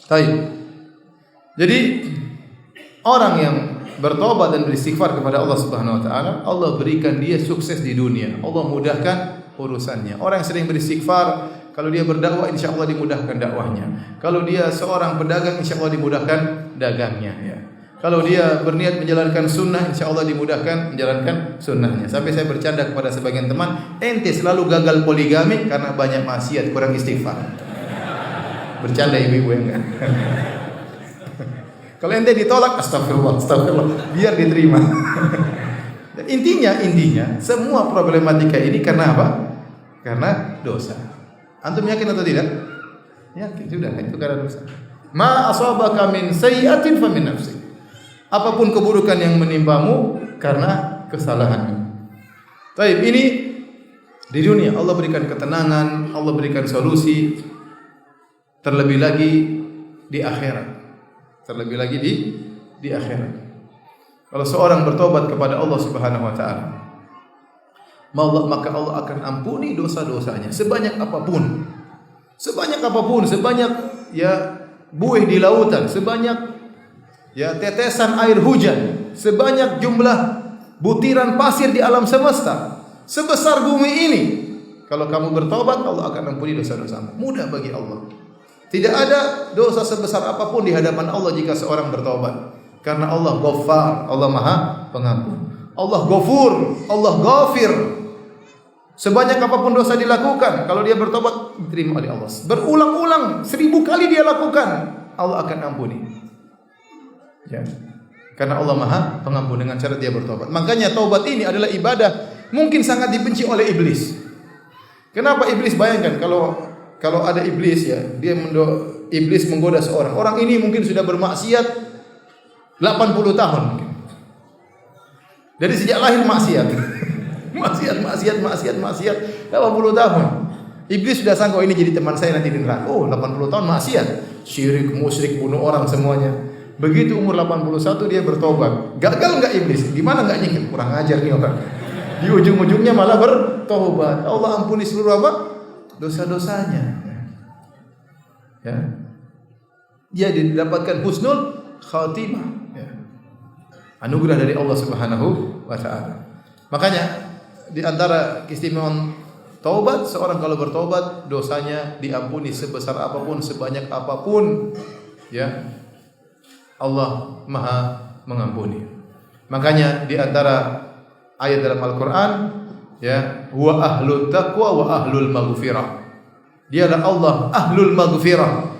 Baik. Jadi orang yang bertobat dan beristighfar kepada Allah Subhanahu wa taala, Allah berikan dia sukses di dunia. Allah mudahkan urusannya. Orang yang sering beristighfar, kalau dia berdakwah insyaallah dimudahkan dakwahnya. Kalau dia seorang pedagang insyaallah dimudahkan dagangnya ya. Kalau dia berniat menjalankan sunnah insyaallah dimudahkan menjalankan sunnahnya. Sampai saya bercanda kepada sebagian teman, ente selalu gagal poligami karena banyak maksiat, kurang istighfar. Bercanda ibu-ibu ya enggak? Kalau ente ditolak, astagfirullah, biar diterima. Dan intinya semua problematika ini karena apa? Karena dosa. Antum yakin atau tidak? Yakin sudah, itu karena dosa. Ma asabaka min sayyi'atin fa min nafsik. Apapun keburukan yang menimpamu karena kesalahanmu. Baik, ini di dunia Allah berikan ketenangan, Allah berikan solusi. Terlebih lagi di akhirat. Terlebih lagi di akhirat. Kalau seorang bertobat kepada Allah Subhanahu wa taala, maka Allah akan ampuni dosa-dosanya sebanyak apapun. Sebanyak apapun, sebanyak ya buih di lautan, sebanyak ya tetesan air hujan, sebanyak jumlah butiran pasir di alam semesta, sebesar bumi ini. Kalau kamu bertobat, Allah akan ampuni dosa-dosamu. Mudah bagi Allah. Tidak ada dosa sebesar apapun di hadapan Allah jika seorang bertobat. Karena Allah Ghaffar, Allah Maha Pengampun. Allah Ghafur, Allah Ghafir. Sebanyak apapun dosa dilakukan, kalau dia bertobat diterima oleh Allah. Berulang-ulang 1000 kali dia lakukan, Allah akan ampuni. Ya. Karena Allah Maha Pengampun dengan cara dia bertobat. Makanya taubat ini adalah ibadah mungkin sangat dibenci oleh iblis. Kenapa iblis? Bayangkan kalau ada iblis ya, iblis menggoda seorang. Orang ini mungkin sudah bermaksiat 80 tahun mungkin. Dari sejak lahir maksiat. maksiat 80 tahun. Iblis sudah sangka ini jadi teman saya nanti di neraka. Oh, 80 tahun maksiat. Syirik, musyrik, bunuh orang semuanya. Begitu umur 81 dia bertobat. Gagal enggak iblis? Gimana enggak nyikir? Kurang ajar nih orang. Di ujung-ujungnya malah bertobat. Allah ampuni seluruh apa? Dosa-dosanya. Ya. Dia didapatkan husnul khatimah. Ya. Anugerah dari Allah Subhanahu wa taala. Makanya di antara keistimewaan taubat, seorang kalau bertobat dosanya diampuni sebesar apapun, sebanyak apapun. Ya. Allah Maha mengampuni. Makanya di antara ayat dalam Al-Qur'an ya, huwa ahlut taqwa wa ahlul maghfirah. Dia adalah Allah ahlul maghfirah,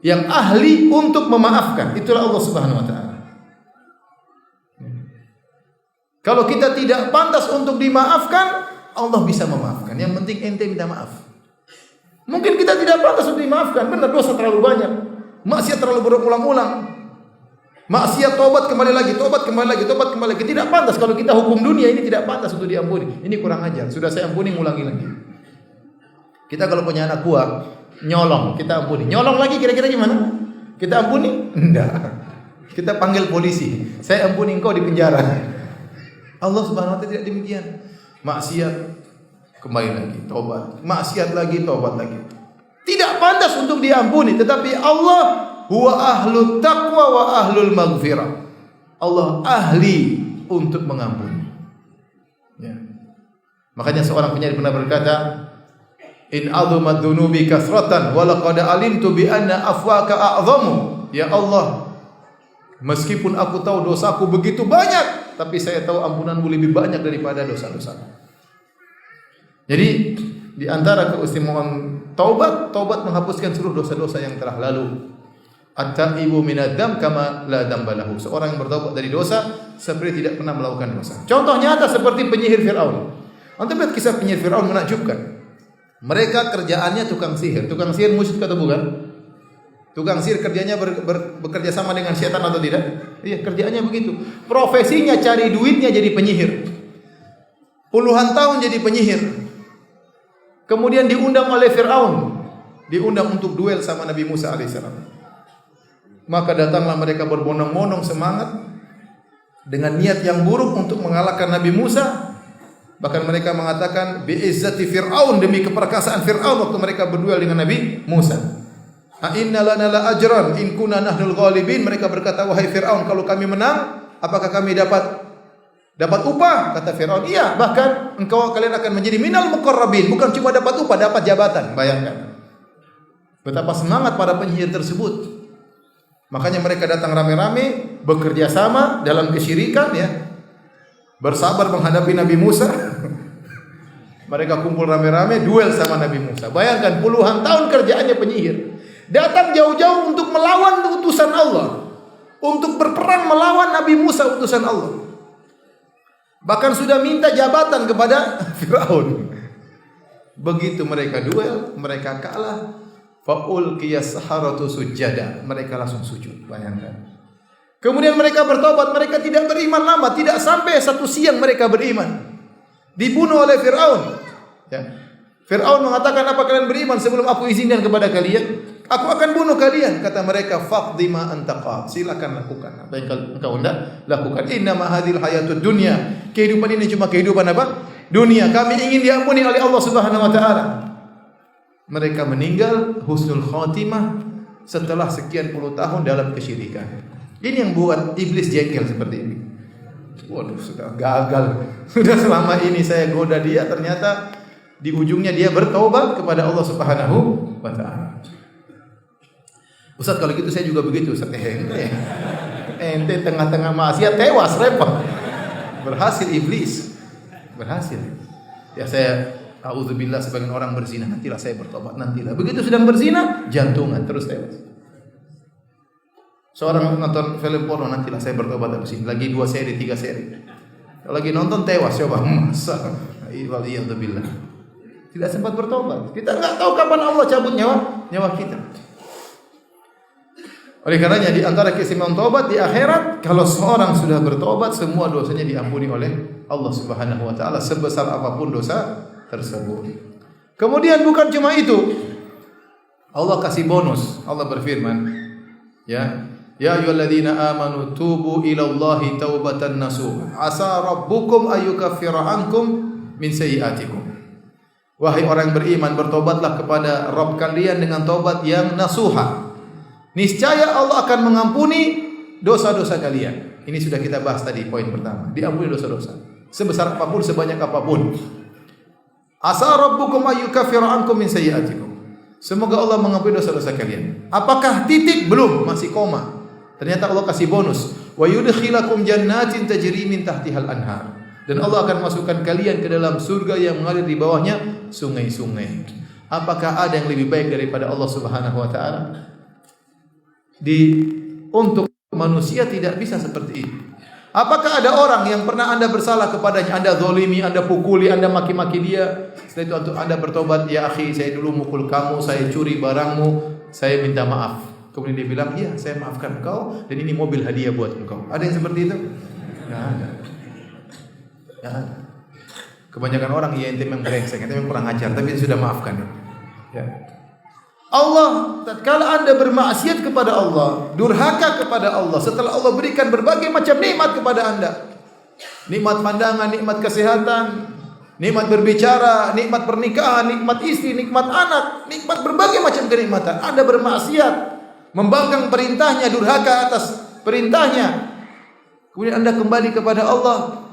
yang ahli untuk memaafkan. Itulah Allah Subhanahu wa taala. Kalau kita tidak pantas untuk dimaafkan, Allah bisa memaafkan. Yang penting ente minta maaf. Mungkin kita tidak pantas untuk dimaafkan, benar dosa terlalu banyak, maksiat terlalu berulang-ulang. Maksiat, tobat kembali lagi, tobat kembali lagi, tobat kembali lagi. Tidak pantas. Kalau kita hukum dunia ini tidak pantas untuk diampuni. Ini kurang ajar. Sudah saya ampuni, ngulangi lagi. Kita kalau punya anak buah nyolong, kita ampuni. Nyolong lagi kira-kira gimana? Kita ampuni? Enggak. Kita panggil polisi. Saya ampuni engkau di penjara. Allah Subhanahu wa taala tidak demikian. Maksiat kembali lagi, tobat. Maksiat lagi, tobat lagi. Tidak pantas untuk diampuni, tetapi Allah huwa ahlut taqwa wa ahlul maghfirah. Allah ahli untuk mengampuni. Ya. Makanya seorang penyair pernah berkata, in azumat dzunubi kasratan wa laqad alimtu bi anna afwaka a'zamu. Ya Allah, meskipun aku tahu dosaku begitu banyak, tapi saya tahu ampunanmu lebih banyak daripada dosa-dosaku. Jadi di antara keistimewaan taubat menghapuskan seluruh dosa-dosa yang telah lalu. At-taibu minadz-dzam kama la dzamba lahu. Seorang yang bertobat dari dosa seperti tidak pernah melakukan dosa. Contoh nyata seperti penyihir Firaun. Antum lihat kisah penyihir Firaun menakjubkan. Mereka kerjaannya tukang sihir. Tukang sihir musyrik atau bukan? Tukang sihir kerjanya bekerja sama dengan setan atau tidak? Iya, kerjaannya begitu. Profesinya cari duitnya jadi penyihir. Puluhan tahun jadi penyihir. Kemudian diundang oleh Firaun. Diundang untuk duel sama Nabi Musa alaihissalam. Maka datanglah mereka berbondong-bondong semangat dengan niat yang buruk untuk mengalahkan Nabi Musa. Bahkan mereka mengatakan bi'izzati Fir'aun, demi keperkasaan Fir'aun waktu mereka berduel dengan Nabi Musa. A inna lana la ajran in kunna nahnul ghalibin. Mereka berkata, wahai Firaun, kalau kami menang, apakah kami dapat upah? Kata Firaun, iya, bahkan kalian akan menjadi minal muqarrabin. Bukan cuma dapat upah, dapat jabatan. Bayangkan betapa semangat para penyihir tersebut. Makanya mereka datang rame-rame, bekerja sama dalam kesyirikan, ya. Bersabar menghadapi Nabi Musa. Mereka kumpul rame-rame, duel sama Nabi Musa. Bayangkan puluhan tahun kerjaannya penyihir. Datang jauh-jauh untuk melawan utusan Allah, untuk berperang melawan Nabi Musa utusan Allah. Bahkan sudah minta jabatan kepada Firaun. Begitu mereka duel, mereka kalah. Faul qiyas saharatu sujada. Mereka langsung sujud. Bayangkan. Kemudian mereka bertobat. Mereka tidak beriman lama. Tidak sampai 1 siang mereka beriman. Dibunuh oleh Firaun. Ya. Firaun mengatakan, apa kalian beriman sebelum aku izinkan kepada kalian? Aku akan bunuh kalian. Kata mereka, faqdi ma antaqa. Silakan lakukan apa yang engkau hendak lakukan. Innama hadhil hayatud dunya. Kehidupan ini cuma kehidupan apa? Dunia. Kami ingin diampuni oleh Allah Subhanahu wa taala. Mereka meninggal husnul khatimah setelah sekian puluh tahun dalam kesyirikan. Ini yang buat iblis jengkel seperti ini. Waduh, sudah gagal. Sudah selama ini saya goda dia, ternyata di ujungnya dia bertaubat kepada Allah Subhanahu wa taala. Ustaz, kalau gitu saya juga begitu, Ustaz. Ente tengah-tengah maksiat tewas, repot. Berhasil iblis. Berhasil. Ya, saya a'udzubillah, sebagian orang berzina, nantilah saya bertobat, nantilah. Begitu sedang berzina, jantungan terus tewas. Seorang nonton film porno, nantilah saya bertobat habis ini. Lagi 2 seri, 3 seri. Kalau lagi nonton tewas, coba. Masa. A'udzubillah. Tidak sempat bertobat. Kita enggak tahu kapan Allah cabut nyawa kita. Oleh karenanya di antara keistimewaan taubat di akhirat, kalau seorang sudah bertobat, semua dosanya diampuni oleh Allah Subhanahu wa taala sebesar apapun dosa tersebut. Kemudian bukan cuma itu. Allah kasih bonus. Allah berfirman, ya ayyuhalladzina amanu tubu ilallahi taubatan nasuha. Asa rabbukum ayyukaffira ankum min sayyi'atikum. Wahai orang beriman, bertobatlah kepada Rabb kalian dengan taubat yang nasuha. Niscaya Allah akan mengampuni dosa-dosa kalian. Ini sudah kita bahas tadi, poin pertama. Diampuni dosa-dosa sebesar apapun, sebanyak apapun. Asa rabbukum ayyukaffira ankum min sayyi'atikum. Semoga Allah mengampuni dosa-dosa kalian. Apakah titik? Belum, masih koma. Ternyata Allah kasih bonus. Wa yudkhilakum jannatin tajri min tahtihal anhar. Dan Allah akan masukkan kalian ke dalam surga yang mengalir di bawahnya sungai-sungai. Apakah ada yang lebih baik daripada Allah Subhanahu wa taala? Untuk manusia tidak bisa seperti itu. Apakah ada orang yang pernah Anda bersalah kepadanya, Anda zalimi, Anda pukuli, Anda maki-maki dia, setelah itu Anda bertobat, ya akhi, saya dulu mukul kamu, saya curi barangmu, saya minta maaf. Kemudian dia bilang, iya, saya maafkan engkau, dan ini mobil hadiah buat engkau. Ada yang seperti itu? Tidak ada. Tidak ada. Kebanyakan orang, ya ente memang brengsek, ente memang kurang ajar, tapi sudah maafkan. Ya. Allah, tatkala Anda bermaksiat kepada Allah, durhaka kepada Allah, setelah Allah berikan berbagai macam nikmat kepada Anda, nikmat pandangan, nikmat kesehatan, nikmat berbicara, nikmat pernikahan, nikmat istri, nikmat anak, nikmat berbagai macam kenikmatan, Anda bermaksiat, membangkang perintahnya, durhaka atas perintahnya, kemudian Anda kembali kepada Allah,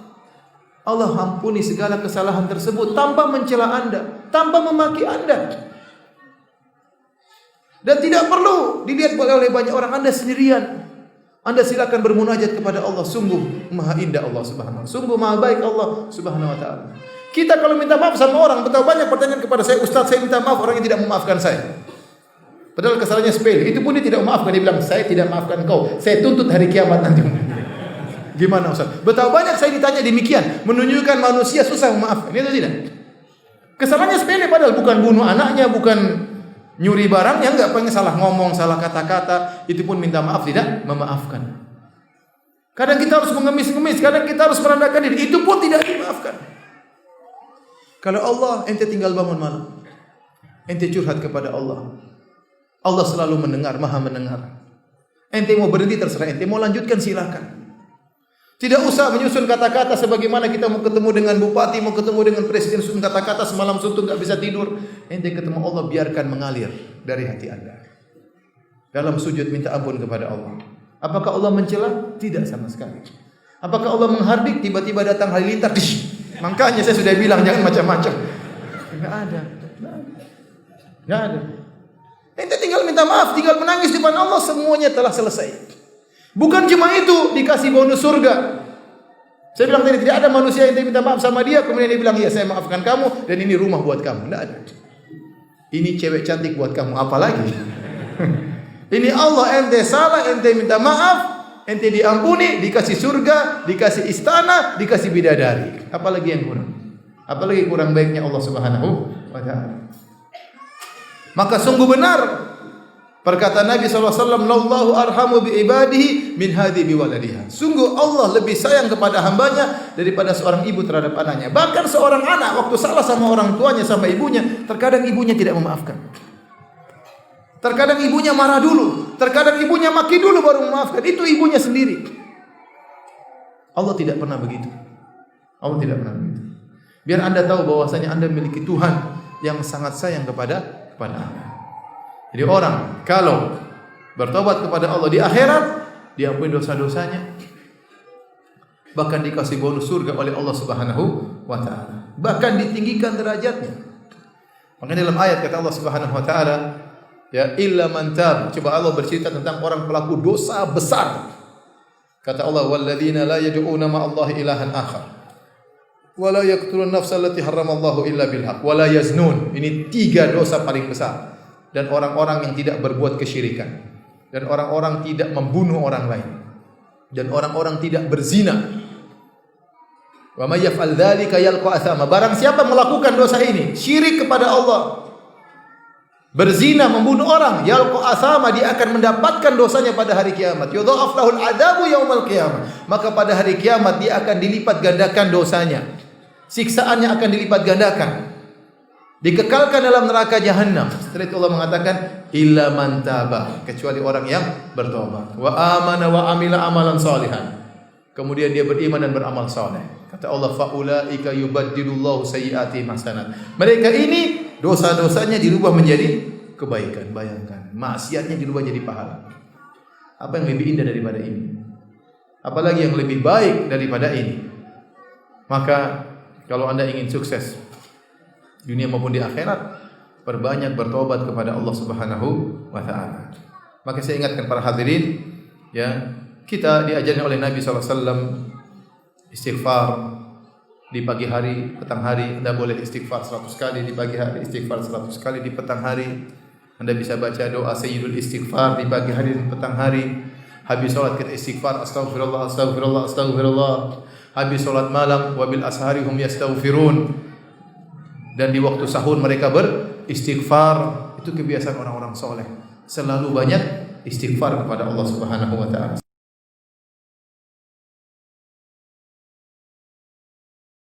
Allah ampuni segala kesalahan tersebut tanpa mencela Anda, tanpa memaki Anda. Dan tidak perlu dilihat oleh banyak orang, Anda sendirian. Anda silakan bermunajat kepada Allah. Sungguh maha indah Allah Subhanahu wa taala. Sungguh maha baik Allah Subhanahu wa taala. Kita kalau minta maaf sama orang, betapa banyak pertanyaan kepada saya, Ustaz, saya minta maaf, orang yang tidak memaafkan saya. Padahal kesalahannya sepele. Itu pun dia tidak memaafkan. Dia bilang, saya tidak maafkan kau. Saya tuntut hari kiamat nanti. Gimana Ustaz? Betapa banyak saya ditanya demikian, menunjukkan manusia susah memaafkan. Itu tidak. Kesalahannya sepele, padahal bukan bunuh anaknya, bukan nyuri barang, yang enggak, pengen salah ngomong, salah kata-kata, itu pun minta maaf, tidak memaafkan. Kadang kita harus mengemis-ngemis, kadang kita harus merendahkan diri, itu pun tidak dimaafkan. Kalau Allah, ente tinggal bangun malam, ente curhat kepada Allah, Allah selalu mendengar, maha mendengar. Ente mau berhenti terserah ente, mau lanjutkan silahkan. Tidak usah menyusun kata-kata sebagaimana kita mau ketemu dengan bupati, mau ketemu dengan presiden, susun kata-kata semalam suntuk enggak bisa tidur. Ente ketemu Allah, biarkan mengalir dari hati Anda. dalam sujud minta ampun kepada Allah. Apakah Allah mencela? Tidak sama sekali. Apakah Allah menghardik? Tiba-tiba datang halilintar. Makanya saya sudah bilang jangan macam-macam. Enggak ada. Enggak ada. Ente tinggal minta maaf, tinggal menangis di depan Allah, semuanya telah selesai. Bukan cuma itu, dikasih bonus surga. Saya bilang tadi tidak ada manusia yang minta maaf sama dia, kemudian dia bilang, "Ya, saya maafkan kamu dan ini rumah buat kamu." Enggak ada. Ini cewek cantik buat kamu, apalagi? Ini Allah, ente salah, ente minta maaf, ente diampuni, dikasih surga, dikasih istana, dikasih bidadari. Apalagi yang kurang? Apalagi kurang baiknya Allah Subhanahu wa taala. Maka sungguh benar perkataan Nabi SAW, "Lallahu arhamu bi ibadihi min hadi bi waladiha." Sungguh Allah lebih sayang kepada hambanya daripada seorang ibu terhadap anaknya. Bahkan seorang anak waktu salah sama orang tuanya, sama ibunya, terkadang ibunya tidak memaafkan. Terkadang ibunya marah dulu, terkadang ibunya maki dulu baru memaafkan. Itu ibunya sendiri. Allah tidak pernah begitu. Allah tidak pernah begitu. Biar Anda tahu bahwasanya Anda memiliki Tuhan yang sangat sayang kepada Anda. Jadi orang kalau bertobat kepada Allah di akhirat, diampuni dosa-dosanya, bahkan dikasih bonus surga oleh Allah Subhanahu wa taala. Bahkan ditinggikan derajatnya. Makanya dalam ayat kata Allah Subhanahu wa taala, ya illa man tab. Coba Allah bercerita tentang orang pelaku dosa besar. Kata Allah, walladzina la yad'una ma'allahi ilahan akhar wa la yaqtulun nafsa allati harramallahu illa bil haqq wa la yaznun. Ini 3 dosa paling besar. Dan orang-orang yang tidak berbuat kesyirikan, dan orang-orang tidak membunuh orang lain, dan orang-orang tidak berzina. Wa may yaf'al dzalika yalqa athama. Barang siapa melakukan dosa ini, syirik kepada Allah, berzina, membunuh orang, yalqa athama, dia akan mendapatkan dosanya pada hari kiamat. Yudha'af lahul adzabu yaumal qiyamah. Maka pada hari kiamat dia akan dilipat gandakan dosanya. Siksaannya akan dilipat gandakan. Dikekalkan dalam neraka jahanam. Setelah itu Allah mengatakan illa man taba, kecuali orang yang bertobat, wa amana wa amila amalan salihan. Kemudian dia beriman dan beramal saleh. Kata Allah, faulaika yubaddilullahu sayyi'atihim hasanat. Mereka ini dosa-dosanya dirubah menjadi kebaikan. Bayangkan, maksiatnya dirubah jadi pahala. Apa yang lebih indah daripada ini? Apalagi yang lebih baik daripada ini? Maka kalau Anda ingin sukses dunia maupun di akhirat, perbanyak bertobat kepada Allah Subhanahu wa taala. Maka saya ingatkan para hadirin, ya, kita diajarkan oleh Nabi sallallahu alaihi wasallam istighfar di pagi hari, petang hari. Anda boleh istighfar 100 kali di pagi hari, istighfar 100 kali di petang hari. Anda bisa baca doa sayyidul istighfar di pagi hari dan petang hari. Habis salat kita istighfar, astaghfirullah, astaghfirullah, astaghfirullah. Habis salat malam, wabil ashari hum yastaghfirun. Dan di waktu sahur mereka beristighfar. Itu kebiasaan orang-orang soleh, selalu banyak istighfar kepada Allah Subhanahu wa taala.